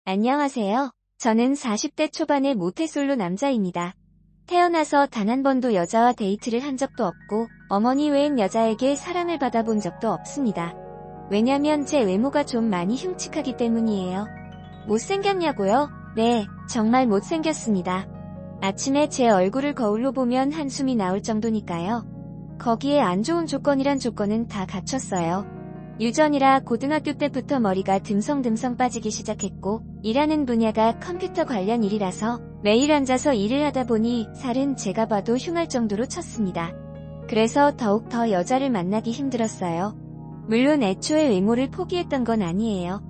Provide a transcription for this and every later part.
안녕하세요. 저는 40대 초반의 모태솔로 남자입니다. 태어나서 단 한 번도 여자와 데이트를 한 적도 없고 어머니 외엔 여자에게 사랑을 받아본 적도 없습니다. 왜냐면 제 외모가 좀 많이 흉측하기 때문이에요. 못생겼냐고요? 네, 정말 못생겼습니다. 아침에 제 얼굴을 거울로 보면 한숨이 나올 정도니까요. 거기에 안 좋은 조건이란 조건은 다 갖췄어요. 유전이라 고등학교 때부터 머리가 듬성듬성 빠지기 시작했고 일하는 분야가 컴퓨터 관련 일이라서 매일 앉아서 일을 하다 보니 살은 제가 봐도 흉할 정도로 쳤습니다. 그래서 더욱더 여자를 만나기 힘들었어요. 물론 애초에 외모를 포기했던 건 아니에요.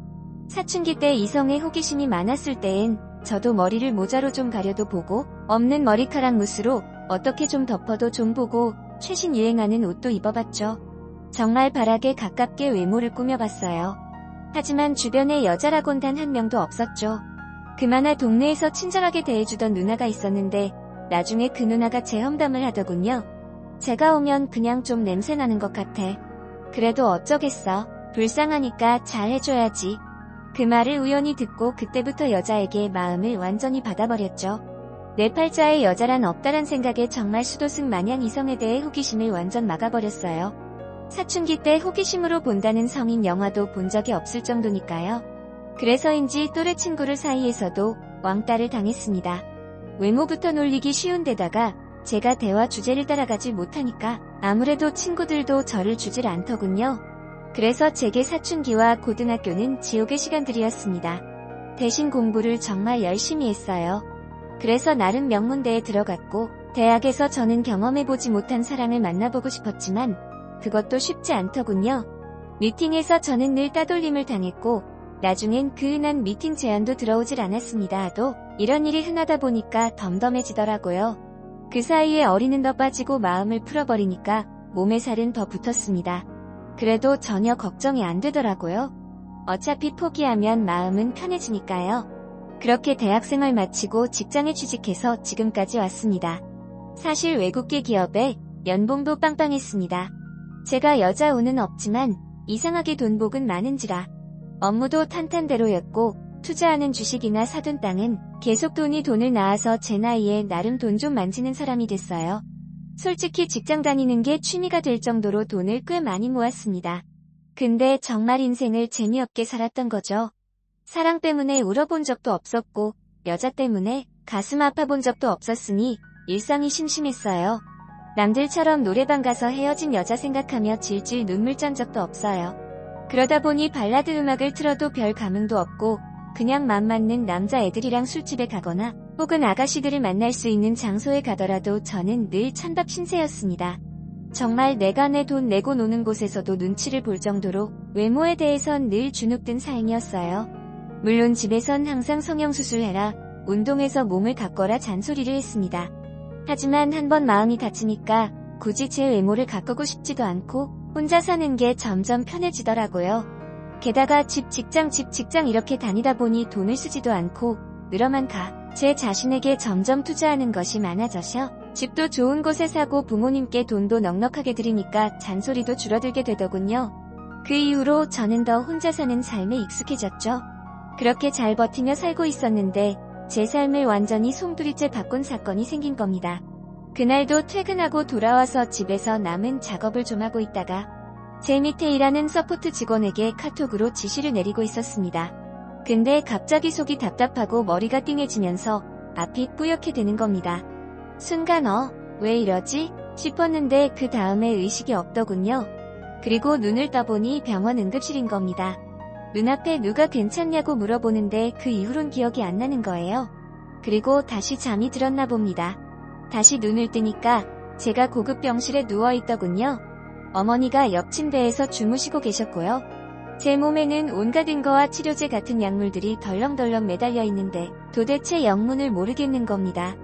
사춘기 때 이성에 호기심이 많았을 때엔 저도 머리를 모자로 좀 가려도 보고 없는 머리카락 무스로 어떻게 좀 덮어도 좀 보고 최신 유행하는 옷도 입어봤죠. 정말 바락에 가깝게 외모를 꾸며봤어요. 하지만 주변에 여자라곤 단 한 명도 없었죠. 그나마 동네에서 친절하게 대해주던 누나가 있었는데 나중에 그 누나가 제 험담을 하더군요. 제가 오면 그냥 좀 냄새나는 것 같아. 그래도 어쩌겠어. 불쌍하니까 잘 해줘야지. 그 말을 우연히 듣고 그때부터 여자에게 마음을 완전히 받아버렸죠. 내 팔자에 여자란 없다란 생각에 정말 수도승 마냥 이성에 대해 호기심을 완전 막아버렸어요. 사춘기 때 호기심으로 본다는 성인 영화도 본 적이 없을 정도니까요. 그래서인지 또래 친구들 사이에서도 왕따를 당했습니다. 외모부터 놀리기 쉬운 데다가 제가 대화 주제를 따라가지 못하니까 아무래도 친구들도 저를 주질 않더군요. 그래서 제게 사춘기와 고등학교는 지옥의 시간들이었습니다. 대신 공부를 정말 열심히 했어요. 그래서 나름 명문대에 들어갔고 대학에서 저는 경험해보지 못한 사랑을 만나보고 싶었지만 그것도 쉽지 않더군요. 미팅에서 저는 늘 따돌림을 당했고 나중엔 그 흔한 미팅 제안도 들어오질 않았습니다. 하도 이런 일이 흔하다 보니까 덤덤해지더라고요. 그 사이에 어리는 더 빠지고 마음을 풀어버리니까 몸에 살은 더 붙었습니다. 그래도 전혀 걱정이 안 되더라고요. 어차피 포기하면 마음은 편해지니까요. 그렇게 대학생활 마치고 직장에 취직해서 지금까지 왔습니다. 사실 외국계 기업에 연봉도 빵빵했습니다. 제가 여자 운은 없지만 이상하게 돈복은 많은지라 업무도 탄탄대로였고 투자하는 주식이나 사둔 땅은 계속 돈을 낳아서 제 나이에 나름 돈 좀 만지는 사람이 됐어요. 솔직히 직장 다니는 게 취미가 될 정도로 돈을 꽤 많이 모았습니다. 근데 정말 인생을 재미없게 살았던 거죠. 사랑 때문에 울어본 적도 없었고 여자 때문에 가슴 아파본 적도 없었으니 일상이 심심했어요. 남들처럼 노래방 가서 헤어진 여자 생각하며 질질 눈물 짠 적도 없어요. 그러다 보니 발라드 음악을 틀어도 별 감흥도 없고 그냥 맘 맞는 남자애들이랑 술집에 가거나 혹은 아가씨들을 만날 수 있는 장소에 가더라도 저는 늘 찬밥 신세였습니다. 정말 내가 내 돈 내고 노는 곳에서도 눈치를 볼 정도로 외모에 대해선 늘 주눅든 사행이었어요. 물론 집에선 항상 성형수술해라, 운동해서 몸을 가꿔라 잔소리를 했습니다. 하지만 한번 마음이 다치니까 굳이 제 외모를 가꾸고 싶지도 않고 혼자 사는 게 점점 편해지더라고요. 게다가 집 직장 이렇게 다니다 보니 돈을 쓰지도 않고 늘어만 제 자신에게 점점 투자하는 것이 많아져서 집도 좋은 곳에 사고 부모님께 돈도 넉넉하게 드리니까 잔소리도 줄어들게 되더군요. 그 이후로 저는 더 혼자 사는 삶에 익숙해졌죠. 그렇게 잘 버티며 살고 있었는데 제 삶을 완전히 송두리째 바꾼 사건이 생긴 겁니다. 그날도 퇴근하고 돌아와서 집에서 남은 작업을 좀 하고 있다가 제 밑에 일하는 서포트 직원에게 카톡으로 지시를 내리고 있었습니다. 근데 갑자기 속이 답답하고 머리가 띵해지면서 앞이 뿌옇게 되는 겁니다. 순간 왜 이러지? 싶었는데 그 다음에 의식이 없더군요. 그리고 눈을 떠보니 병원 응급실인 겁니다. 눈앞에 누가 괜찮냐고 물어보는데 그 이후론 기억이 안 나는 거예요. 그리고 다시 잠이 들었나 봅니다. 다시 눈을 뜨니까 제가 고급 병실에 누워있더군요. 어머니가 옆 침대에서 주무시고 계셨고요. 제 몸에는 온갖 근거와 치료제 같은 약물들이 덜렁덜렁 매달려 있는데 도대체 영문을 모르겠는 겁니다.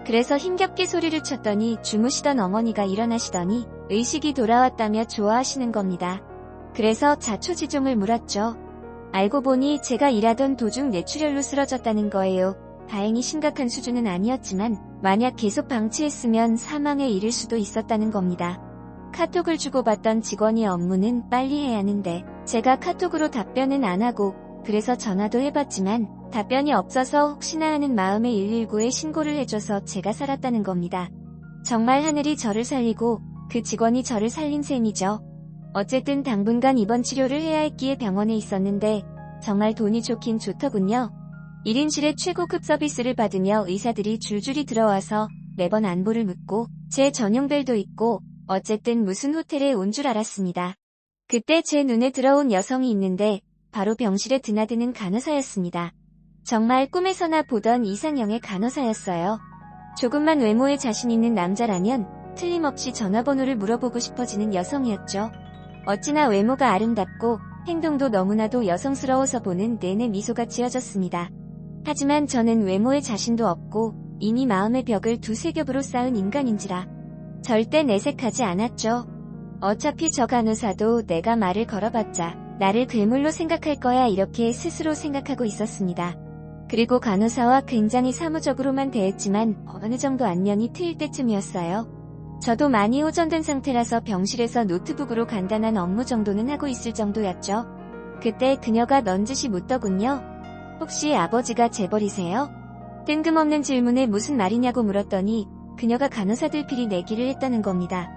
그래서 힘겹게 소리를 쳤더니 주무시던 어머니가 일어나시더니 의식이 돌아왔다며 좋아하시는 겁니다. 그래서 자초지종을 물었죠. 알고 보니 제가 일하던 도중 뇌출혈로 쓰러졌다는 거예요. 다행히 심각한 수준은 아니었지만 만약 계속 방치했으면 사망에 이를 수도 있었다는 겁니다. 카톡을 주고받던 직원이 업무는 빨리 해야 하는데 제가 카톡으로 답변은 안 하고 그래서 전화도 해봤지만 답변이 없어서 혹시나 하는 마음에 119에 신고를 해줘서 제가 살았다는 겁니다. 정말 하늘이 저를 살리고 그 직원이 저를 살린 셈이죠. 어쨌든 당분간 입원 치료를 해야 했기에 병원에 있었는데 정말 돈이 좋긴 좋더군요. 1인실에 최고급 서비스를 받으며 의사들이 줄줄이 들어와서 매번 안부를 묻고 제 전용벨도 있고 어쨌든 무슨 호텔에 온 줄 알았습니다. 그때 제 눈에 들어온 여성이 있는데 바로 병실에 드나드는 간호사였습니다. 정말 꿈에서나 보던 이상형의 간호사였어요. 조금만 외모에 자신 있는 남자라면 틀림없이 전화번호를 물어보고 싶어지는 여성이었죠. 어찌나 외모가 아름답고 행동도 너무나도 여성스러워서 보는 내내 미소가 지어졌습니다. 하지만 저는 외모에 자신도 없고 이미 마음의 벽을 두세 겹으로 쌓은 인간인지라 절대 내색하지 않았죠. 어차피 저 간호사도 내가 말을 걸어봤자 나를 괴물로 생각할 거야 이렇게 스스로 생각하고 있었습니다. 그리고 간호사와 굉장히 사무적으로만 대했지만 어느 정도 안면이 트일 때쯤이었어요. 저도 많이 호전된 상태라서 병실에서 노트북으로 간단한 업무 정도는 하고 있을 정도였죠. 그때 그녀가 넌지시 묻더군요. 혹시 아버지가 재벌이세요? 뜬금없는 질문에 무슨 말이냐고 물었더니 그녀가 간호사들끼리 내기를 했다는 겁니다.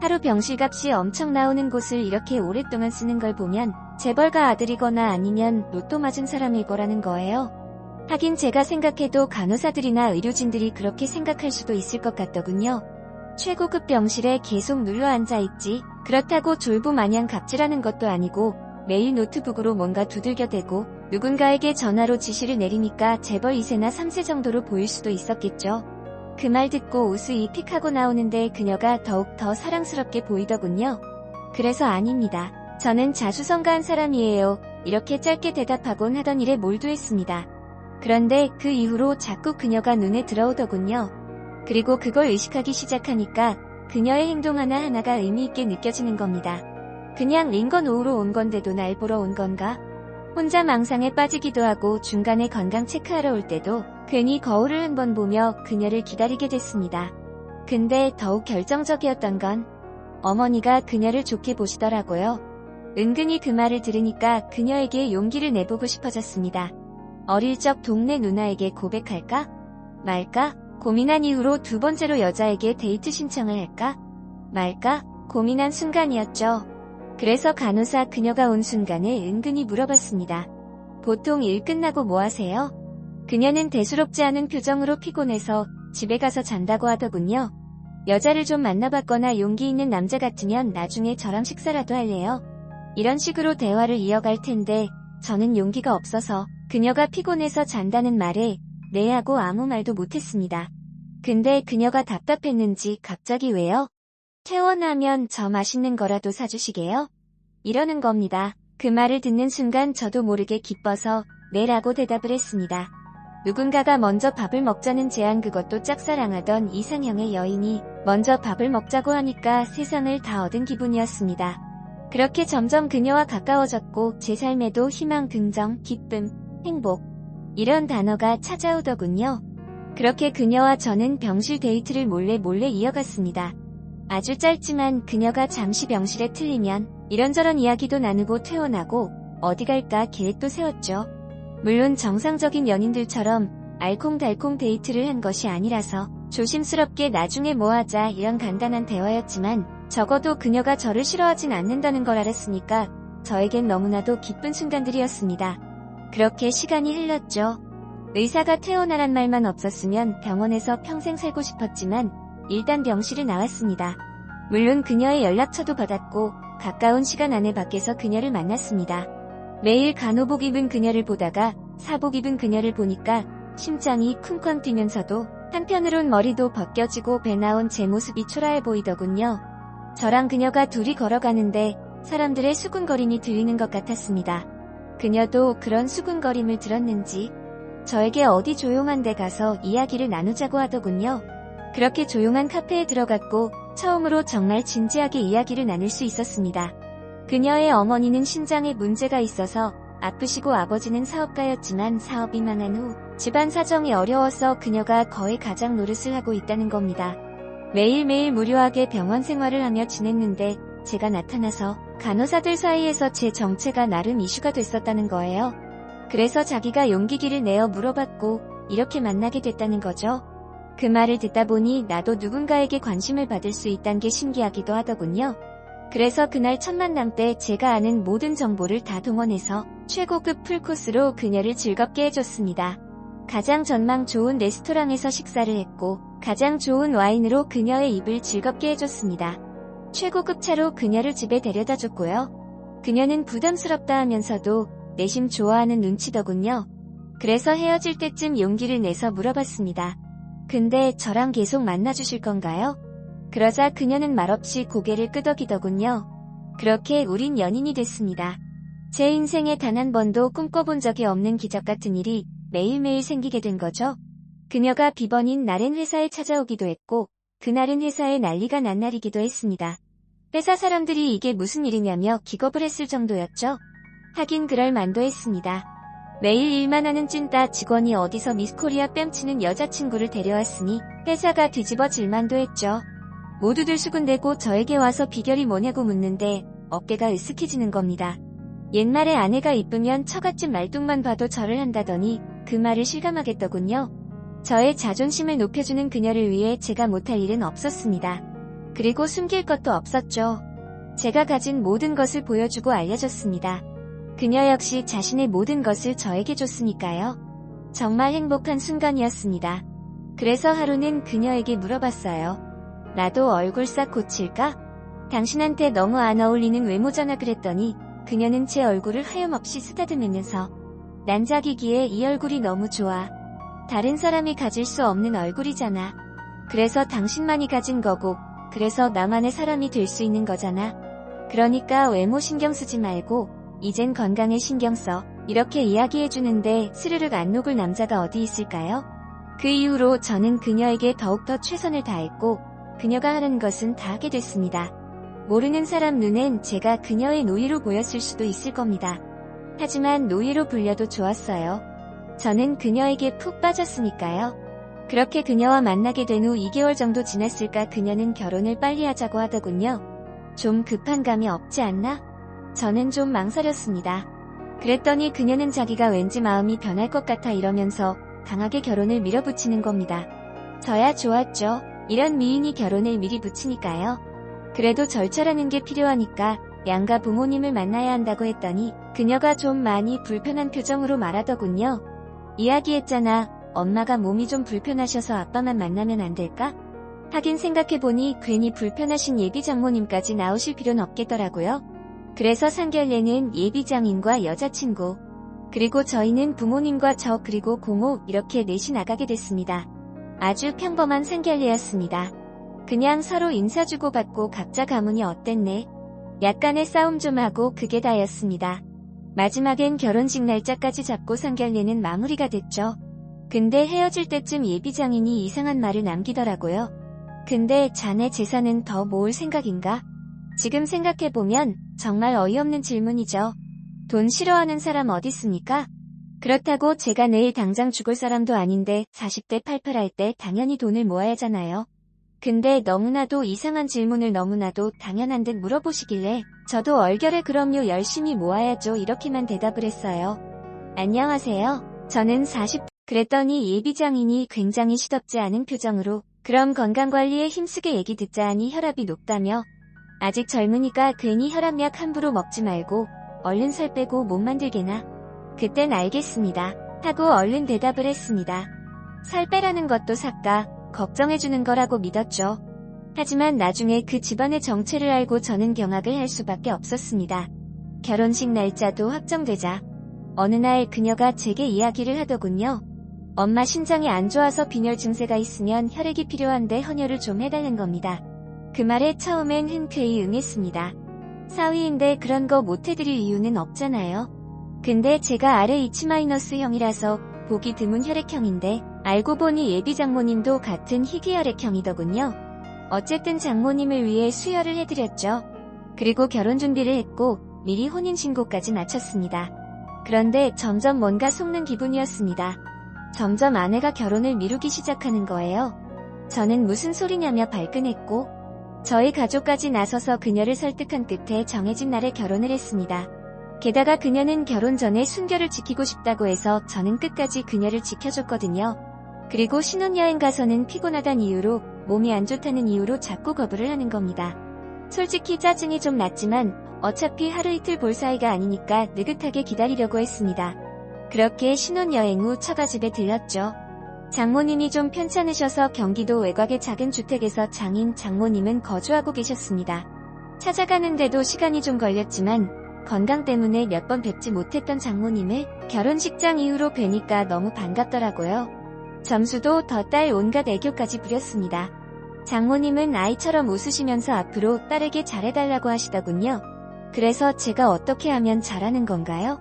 하루 병실값이 엄청 나오는 곳을 이렇게 오랫동안 쓰는 걸 보면 재벌가 아들이거나 아니면 로또 맞은 사람일 거라는 거예요. 하긴 제가 생각해도 간호사들이나 의료진들이 그렇게 생각할 수도 있을 것 같더군요. 최고급 병실에 계속 눌러 앉아있지 그렇다고 졸부 마냥 갑질하는 것도 아니고 매일 노트북으로 뭔가 두들겨대고 누군가에게 전화로 지시를 내리니까 재벌 2세나 3세 정도로 보일 수도 있었겠죠. 그 말 듣고 우스히 픽하고 나오는데 그녀가 더욱 더 사랑스럽게 보이더군요. 그래서 아닙니다. 저는 자수성가한 사람이에요. 이렇게 짧게 대답하곤 하던 일에 몰두했습니다. 그런데 그 이후로 자꾸 그녀가 눈에 들어오더군요. 그리고 그걸 의식하기 시작하니까 그녀의 행동 하나하나가 의미있게 느껴지는 겁니다. 그냥 링건 오후로 온 건데도 날 보러 온 건가? 혼자 망상에 빠지기도 하고 중간에 건강 체크하러 올 때도 괜히 거울을 한 번 보며 그녀를 기다리게 됐습니다. 근데 더욱 결정적이었던 건 어머니가 그녀를 좋게 보시더라고요. 은근히 그 말을 들으니까 그녀에게 용기를 내보고 싶어졌습니다. 어릴 적 동네 누나에게 고백할까? 말까? 고민한 이후로 두 번째로 여자에게 데이트 신청을 할까? 말까? 고민한 순간이었죠. 그래서 간호사 그녀가 온 순간에 은근히 물어봤습니다. 보통 일 끝나고 뭐 하세요? 그녀는 대수롭지 않은 표정으로 피곤해서 집에 가서 잔다고 하더군요. 여자를 좀 만나봤거나 용기 있는 남자 같으면 나중에 저랑 식사라도 할래요? 이런 식으로 대화를 이어갈 텐데 저는 용기가 없어서 그녀가 피곤해서 잔다는 말에 네 하고 아무 말도 못했습니다. 근데 그녀가 답답했는지 갑자기 왜요? 퇴원하면 저 맛있는 거라도 사주시게요? 이러는 겁니다. 그 말을 듣는 순간 저도 모르게 기뻐서 네라고 대답을 했습니다. 누군가가 먼저 밥을 먹자는 제안 그것도 짝사랑하던 이상형의 여인이 먼저 밥을 먹자고 하니까 세상을 다 얻은 기분이었습니다. 그렇게 점점 그녀와 가까워졌고 제 삶에도 희망, 긍정, 기쁨, 행복 이런 단어가 찾아오더군요. 그렇게 그녀와 저는 병실 데이트를 몰래 이어갔습니다. 아주 짧지만 그녀가 잠시 병실에 틀리면 이런저런 이야기도 나누고 퇴원하고 어디 갈까 계획도 세웠죠. 물론 정상적인 연인들처럼 알콩달콩 데이트를 한 것이 아니라서 조심스럽게 나중에 뭐 하자 이런 간단한 대화였지만 적어도 그녀가 저를 싫어하진 않는다는 걸 알았으니까 저에겐 너무나도 기쁜 순간들이었습니다. 그렇게 시간이 흘렀죠. 의사가 퇴원하란 말만 없었으면 병원에서 평생 살고 싶었지만 일단 병실을 나왔습니다. 물론 그녀의 연락처도 받았고 가까운 시간 안에 밖에서 그녀를 만났습니다. 매일 간호복 입은 그녀를 보다가 사복 입은 그녀를 보니까 심장이 쿵쾅 뛰면서도 한편으론 머리도 벗겨지고 배 나온 제 모습이 초라해 보이더군요. 저랑 그녀가 둘이 걸어가는데 사람들의 수군거림이 들리는 것 같았습니다. 그녀도 그런 수군거림을 들었는지 저에게 어디 조용한 데 가서 이야기를 나누자고 하더군요. 그렇게 조용한 카페에 들어갔고 처음으로 정말 진지하게 이야기를 나눌 수 있었습니다. 그녀의 어머니는 신장에 문제가 있어서 아프시고 아버지는 사업가였지만 사업이 망한 후 집안 사정이 어려워서 그녀가 거의 가장 노릇을 하고 있다는 겁니다. 매일매일 무료하게 병원 생활을 하며 지냈는데 제가 나타나서 간호사들 사이에서 제 정체가 나름 이슈가 됐었다는 거예요. 그래서 자기가 용기기를 내어 물어봤고 이렇게 만나게 됐다는 거죠. 그 말을 듣다 보니 나도 누군가에게 관심을 받을 수 있다는 게 신기하기도 하더군요. 그래서 그날 첫 만남 때 제가 아는 모든 정보를 다 동원해서 최고급 풀코스로 그녀를 즐겁게 해줬습니다. 가장 전망 좋은 레스토랑에서 식사를 했고 가장 좋은 와인으로 그녀의 입을 즐겁게 해줬습니다. 최고급 차로 그녀를 집에 데려다 줬고요. 그녀는 부담스럽다 하면서도 내심 좋아하는 눈치더군요. 그래서 헤어질 때쯤 용기를 내서 물어봤습니다. 근데 저랑 계속 만나주실 건가요? 그러자 그녀는 말없이 고개를 끄덕이더군요. 그렇게 우린 연인이 됐습니다. 제 인생에 단 한 번도 꿈꿔본 적이 없는 기적 같은 일이 매일매일 생기게 된 거죠. 그녀가 비번인 날엔 회사에 찾아오기도 했고 그날은 회사에 난리가 난 날이기도 했습니다. 회사 사람들이 이게 무슨 일이냐며 기겁을 했을 정도였죠. 하긴 그럴 만도 했습니다. 매일 일만 하는 찐따 직원이 어디서 미스코리아 뺨치는 여자친구를 데려왔으니 회사가 뒤집어질 만도 했죠. 모두들 수군대고 저에게 와서 비결이 뭐냐고 묻는데 어깨가 으쓱해지는 겁니다. 옛말에 아내가 이쁘면 처갓집 말뚝만 봐도 절을 한다더니 그 말을 실감하겠더군요. 저의 자존심을 높여주는 그녀를 위해 제가 못할 일은 없었습니다. 그리고 숨길 것도 없었죠. 제가 가진 모든 것을 보여주고 알려줬습니다. 그녀 역시 자신의 모든 것을 저에게 줬으니까요. 정말 행복한 순간이었습니다. 그래서 하루는 그녀에게 물어봤어요. 나도 얼굴 싹 고칠까? 당신한테 너무 안 어울리는 외모잖아 그랬더니 그녀는 제 얼굴을 하염없이 쓰다듬으면서 난자기기에 이 얼굴이 너무 좋아. 다른 사람이 가질 수 없는 얼굴이잖아. 그래서 당신만이 가진 거고 그래서 나만의 사람이 될 수 있는 거잖아. 그러니까 외모 신경 쓰지 말고 이젠 건강에 신경 써. 이렇게 이야기해주는데 스르륵 안 녹을 남자가 어디 있을까요? 그 이후로 저는 그녀에게 더욱더 최선을 다했고 그녀가 하는 것은 다 하게 됐습니다. 모르는 사람 눈엔 제가 그녀의 노예로 보였을 수도 있을 겁니다. 하지만 노예로 불려도 좋았어요. 저는 그녀에게 푹 빠졌으니까요. 그렇게 그녀와 만나게 된 후 2개월 정도 지났을까 그녀는 결혼을 빨리 하자고 하더군요. 좀 급한 감이 없지 않나? 저는 좀 망설였습니다. 그랬더니 그녀는 자기가 왠지 마음이 변할 것 같아 이러면서 강하게 결혼을 밀어붙이는 겁니다. 저야 좋았죠. 이런 미인이 결혼을 미리 붙이니까요. 그래도 절차라는 게 필요하니까 양가 부모님을 만나야 한다고 했더니 그녀가 좀 많이 불편한 표정으로 말하더군요. 이야기했잖아. 엄마가 몸이 좀 불편하셔서 아빠만 만나면 안 될까? 하긴 생각해보니 괜히 불편하신 예비 장모님까지 나오실 필요는 없겠더라고요. 그래서 상견례는 예비 장인과 여자친구 그리고 저희는 부모님과 저 그리고 고모 이렇게 넷이 나가게 됐습니다. 아주 평범한 상견례였습니다. 그냥 서로 인사 주고받고 각자 가문이 어땠네. 약간의 싸움 좀 하고 그게 다였습니다. 마지막엔 결혼식 날짜까지 잡고 상견례는 마무리가 됐죠. 근데 헤어질 때쯤 예비 장인이 이상한 말을 남기더라고요. 근데 자네 재산은 더 모을 생각인가? 지금 생각해보면 정말 어이없는 질문이죠. 돈 싫어하는 사람 어딨습니까? 그렇다고 제가 내일 당장 죽을 사람도 아닌데 40대 팔팔할 때 당연히 돈을 모아야 하잖아요. 근데 너무나도 이상한 질문을 너무나도 당연한 듯 물어보시길래 저도 얼결에 그럼요 열심히 모아야죠 이렇게만 대답을 했어요. 안녕하세요. 저는 40... 그랬더니 예비 장인이 굉장히 시덥지 않은 표정으로 그럼 건강관리에 힘쓰게 얘기 듣자 하니 혈압이 높다며 아직 젊으니까 괜히 혈압약 함부로 먹지 말고 얼른 살 빼고 몸 만들게나. 그땐 알겠습니다. 하고 얼른 대답을 했습니다. 살 빼라는 것도 삭가 걱정해주는 거라고 믿었죠. 하지만 나중에 그 집안의 정체를 알고 저는 경악을 할 수밖에 없었습니다. 결혼식 날짜도 확정되자 어느 날 그녀가 제게 이야기를 하더군요. 엄마 신장이 안 좋아서 빈혈 증세가 있으면 혈액이 필요한데 헌혈을 좀 해달는 겁니다. 그 말에 처음엔 흔쾌히 응했습니다. 사위인데 그런 거 못해드릴 이유는 없잖아요. 근데 제가 RH-형이라서 보기 드문 혈액형인데 알고 보니 예비 장모님도 같은 희귀혈액형이더군요. 어쨌든 장모님을 위해 수혈을 해드렸죠. 그리고 결혼 준비를 했고 미리 혼인신고까지 마쳤습니다. 그런데 점점 뭔가 속는 기분이었습니다. 점점 아내가 결혼을 미루기 시작하는 거예요. 저는 무슨 소리냐며 발끈했고 저희 가족까지 나서서 그녀를 설득한 끝에 정해진 날에 결혼을 했습니다. 게다가 그녀는 결혼 전에 순결을 지키고 싶다고 해서 저는 끝까지 그녀를 지켜줬거든요. 그리고 신혼여행 가서는 피곤하단 이유로, 몸이 안 좋다는 이유로 자꾸 거부를 하는 겁니다. 솔직히 짜증이 좀 났지만 어차피 하루 이틀 볼 사이가 아니니까 느긋하게 기다리려고 했습니다. 그렇게 신혼여행 후 처가집에 들렀죠. 장모님이 좀 편찮으셔서 경기도 외곽의 작은 주택에서 장모님은 거주하고 계셨습니다. 찾아가는데도 시간이 좀 걸렸지만 건강 때문에 몇 번 뵙지 못했던 장모님을 결혼식장 이후로 뵈니까 너무 반갑더라고요. 점수도 더 딸 온갖 애교까지 부렸습니다. 장모님은 아이처럼 웃으시면서 앞으로 딸에게 잘해달라고 하시더군요. 그래서 제가 어떻게 하면 잘하는 건가요?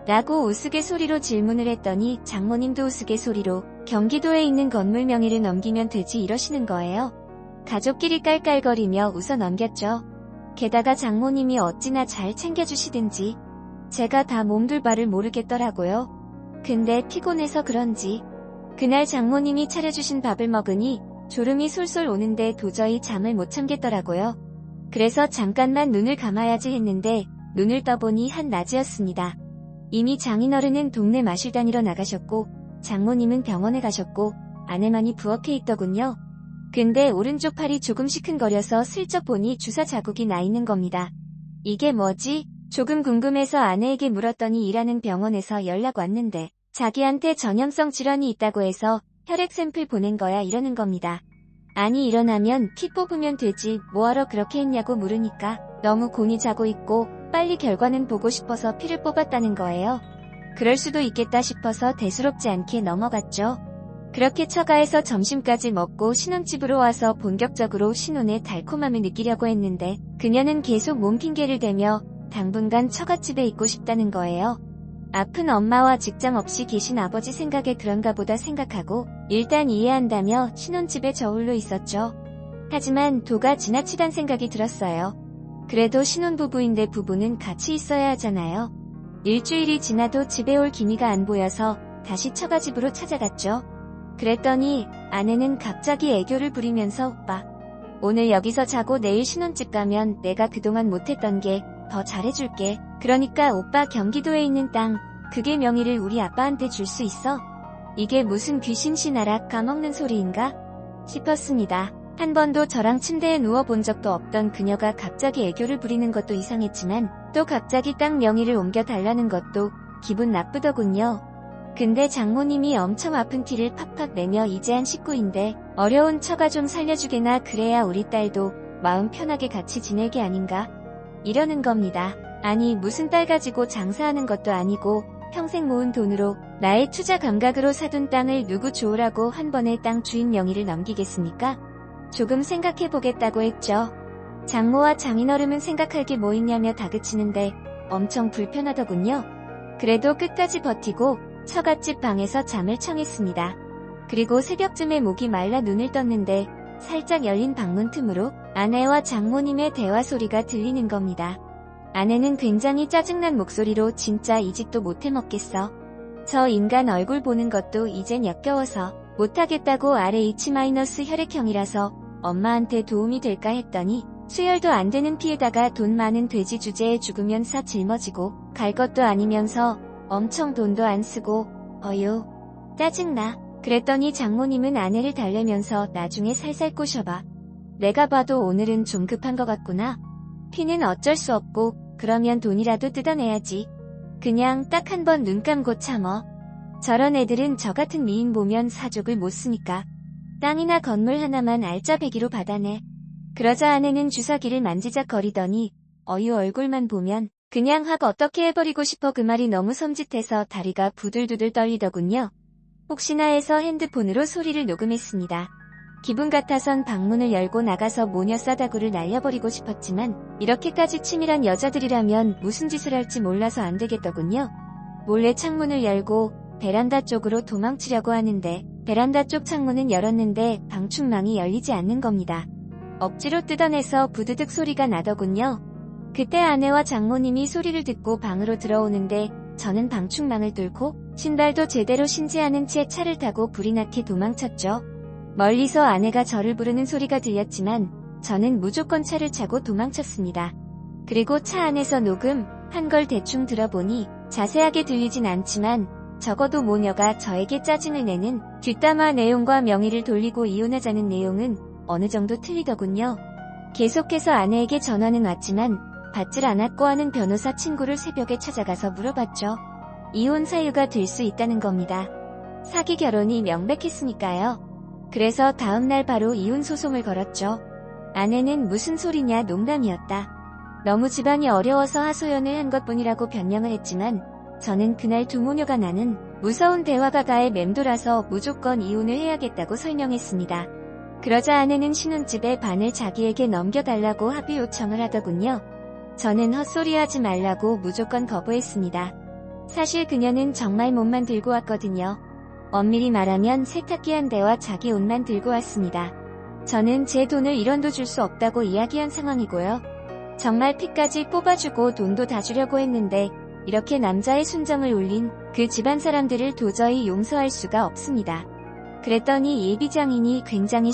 라고 우스갯소리로 질문을 했더니 장모님도 우스갯소리로 경기도에 있는 건물 명의를 넘기면 되지 이러시는 거예요. 가족끼리 깔깔거리며 웃어 넘겼죠. 게다가 장모님이 어찌나 잘 챙겨주시든지 제가 다 몸둘 바를 모르겠더라고요. 근데 피곤해서 그런지 그날 장모님이 차려주신 밥을 먹으니 졸음이 솔솔 오는데 도저히 잠을 못 참겠더라고요. 그래서 잠깐만 눈을 감아야지 했는데 눈을 떠보니 한낮이었습니다. 이미 장인어른은 동네 마실 다니러 나가셨고 장모님은 병원에 가셨고 아내만이 부엌에 있더군요. 근데 오른쪽 팔이 조금 시큰거려서 슬쩍 보니 주사 자국이 나 있는 겁니다. 이게 뭐지? 조금 궁금해서 아내에게 물었더니 일하는 병원에서 연락 왔는데 자기한테 전염성 질환이 있다고 해서 혈액 샘플 보낸 거야 이러는 겁니다. 아니 일어나면 피 뽑으면 되지 뭐하러 그렇게 했냐고 물으니까 너무 곤히 자고 있고 빨리 결과는 보고 싶어서 피를 뽑았다는 거예요. 그럴 수도 있겠다 싶어서 대수롭지 않게 넘어갔죠. 그렇게 처가에서 점심까지 먹고 신혼집으로 와서 본격적으로 신혼의 달콤함을 느끼려고 했는데 그녀는 계속 몸핑계를 대며 당분간 처갓집에 있고 싶다는 거예요. 아픈 엄마와 직장 없이 계신 아버지 생각에 그런가 보다 생각하고 일단 이해한다며 신혼집에 저홀로 있었죠. 하지만 도가 지나치단 생각이 들었어요. 그래도 신혼부부인데 부부는 같이 있어야 하잖아요. 일주일이 지나도 집에 올 기미가 안 보여서 다시 처가집으로 찾아갔죠. 그랬더니 아내는 갑자기 애교를 부리면서 오빠 오늘 여기서 자고 내일 신혼집 가면 내가 그동안 못했던 게 더 잘해줄게. 그러니까 오빠 경기도에 있는 땅 그게 명의를 우리 아빠한테 줄 수 있어? 이게 무슨 귀신 신하락 까먹는 소리인가? 싶었습니다. 한 번도 저랑 침대에 누워본 적도 없던 그녀가 갑자기 애교를 부리는 것도 이상했지만 또 갑자기 땅 명의를 옮겨달라는 것도 기분 나쁘더군요. 근데 장모님이 엄청 아픈 티를 팍팍 내며 이제 한 식구인데 어려운 처가 좀 살려주게나 그래야 우리 딸도 마음 편하게 같이 지내게 아닌가? 이러는 겁니다. 아니 무슨 딸 가지고 장사하는 것도 아니고 평생 모은 돈으로 나의 투자 감각으로 사둔 땅을 누구 좋으라고 한 번에 땅 주인 명의를 넘기겠습니까? 조금 생각해보겠다고 했죠. 장모와 장인어른은 생각할 게 뭐 있냐며 다그치는데 엄청 불편하더군요. 그래도 끝까지 버티고 처갓집 방에서 잠을 청했습니다. 그리고 새벽쯤에 목이 말라 눈을 떴는데 살짝 열린 방문 틈으로 아내와 장모님의 대화 소리가 들리는 겁니다. 아내는 굉장히 짜증난 목소리로 진짜 이 짓도 못해 먹겠어. 저 인간 얼굴 보는 것도 이젠 역겨워서 못하겠다고 RH- 혈액형이라서 엄마한테 도움이 될까 했더니 수혈도 안 되는 피에다가 돈 많은 돼지 주제에 죽으면 사 짊어지고 갈 것도 아니면서 엄청 돈도 안 쓰고 어휴 짜증나. 그랬더니 장모님은 아내를 달래면서 나중에 살살 꼬셔봐. 내가 봐도 오늘은 좀 급한 것 같구나. 피는 어쩔 수 없고 그러면 돈이라도 뜯어내야지. 그냥 딱 한 번 눈 감고 참어. 저런 애들은 저 같은 미인 보면 사족을 못 쓰니까 땅이나 건물 하나만 알짜배기로 받아내. 그러자 아내는 주사기를 만지작거리더니 어유 얼굴만 보면 그냥 확 어떻게 해버리고 싶어. 그 말이 너무 섬찟해서 다리가 부들부들 떨리더군요. 혹시나 해서 핸드폰으로 소리를 녹음했습니다. 기분 같아선 방문을 열고 나가서 모녀 싸다구를 날려버리고 싶었지만 이렇게까지 치밀한 여자들이라면 무슨 짓을 할지 몰라서 안 되겠더군요. 몰래 창문을 열고 베란다 쪽으로 도망치려고 하는데 베란다 쪽 창문은 열었는데 방충망이 열리지 않는 겁니다. 억지로 뜯어내서 부드득 소리가 나더군요. 그때 아내와 장모님이 소리를 듣고 방으로 들어오는데 저는 방충망을 뚫고 신발도 제대로 신지 않은 채 차를 타고 불이 나게 도망쳤죠. 멀리서 아내가 저를 부르는 소리가 들렸지만 저는 무조건 차를 차고 도망쳤습니다. 그리고 차 안에서 녹음, 한 걸 대충 들어보니 자세하게 들리진 않지만 적어도 모녀가 저에게 짜증을 내는 뒷담화 내용과 명의를 돌리고 이혼하자는 내용은 어느 정도 틀리더군요. 계속해서 아내에게 전화는 왔지만 받질 않았고 하는 변호사 친구를 새벽에 찾아가서 물어봤죠. 이혼 사유가 될 수 있다는 겁니다. 사기 결혼이 명백했으니까요. 그래서 다음날 바로 이혼 소송을 걸었죠. 아내는 무슨 소리냐 농담이었다. 너무 집안이 어려워서 하소연을 한 것뿐이라고 변명을 했지만 저는 그날 두 모녀가 나는 무서운 대화가 가에 맴돌아서 무조건 이혼을 해야겠다고 설명했습니다. 그러자 아내는 신혼집의 반을 자기에게 넘겨달라고 합의 요청을 하더군요. 저는 헛소리하지 말라고 무조건 거부했습니다. 사실 그녀는 정말 몸만 들고 왔거든요. 엄밀히 말하면 세탁기 한 대와 자기 옷만 들고 왔습니다. 저는 제 돈을 1원도 줄 수 없다고 이야기한 상황이고요. 정말 피까지 뽑아주고 돈도 다 주려고 했는데 이렇게 남자의 순정을 울린 그 집안 사람들을 도저히 용서할 수가 없습니다. 그랬더니 예비장인이 굉장히